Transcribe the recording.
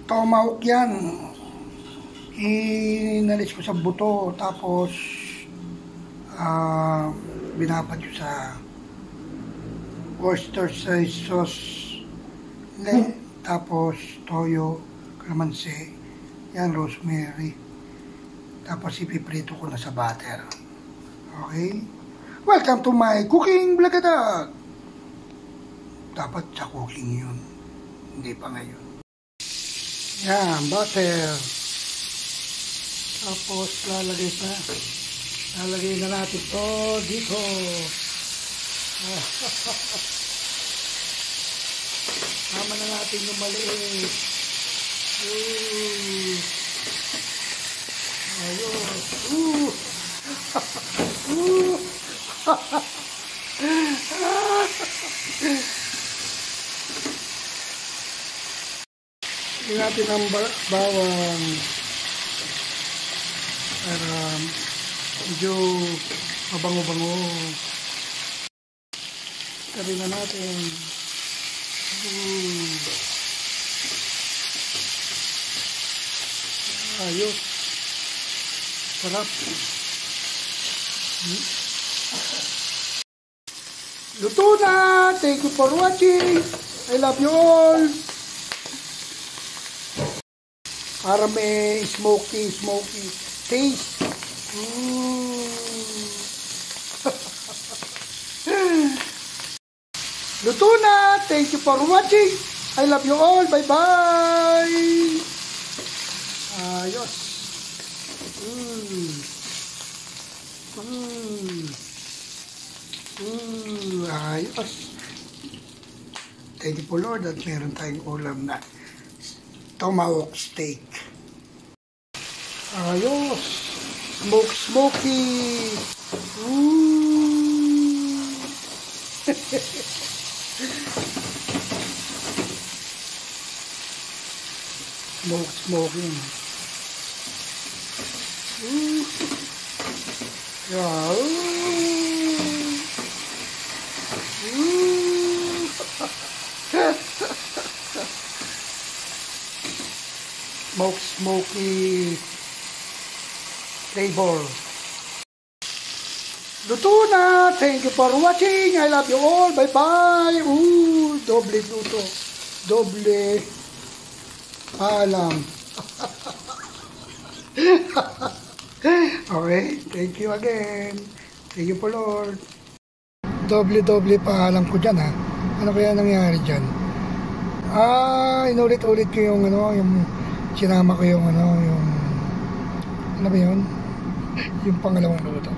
Tomahawk yan. Inalis ko sa buto, tapos binapat ko sa Worcestershire sauce, tapos toyo, kalamansi, yan, rosemary, tapos ipiprito ko na sa butter. Okay? Welcome to my cooking vlog. Dapat sa cooking yun, hindi pa ngayon. Yan, butter. Tapos lalagay na natin to dito. Tama na natin yung maliit. Ayos. Hindi natin ang bawang para medyo mabango-bango. Tabi na natin. Ayos. Sarap. Luto na! Thank you for watching. I love you all. Para may smoky taste. Luto na! Thank you for watching. I love you all. Bye-bye. Ayos. Ayos. Thank you po Lord at meron tayong ulam na tomahawk steak. Ayos. Smoky. Smoking. Yeah. Smoky flavor. Luto na. Thank you for watching. I love you all. Bye-bye. Doble luto. Doble paalam. Okay. Thank you again. Thank you po Lord. Doble paalam ko dyan ha. Ano kaya nangyari dyan? Inulit-ulit ko yung yung sinama ko yung ano ba yun? Yung pangalawang luto.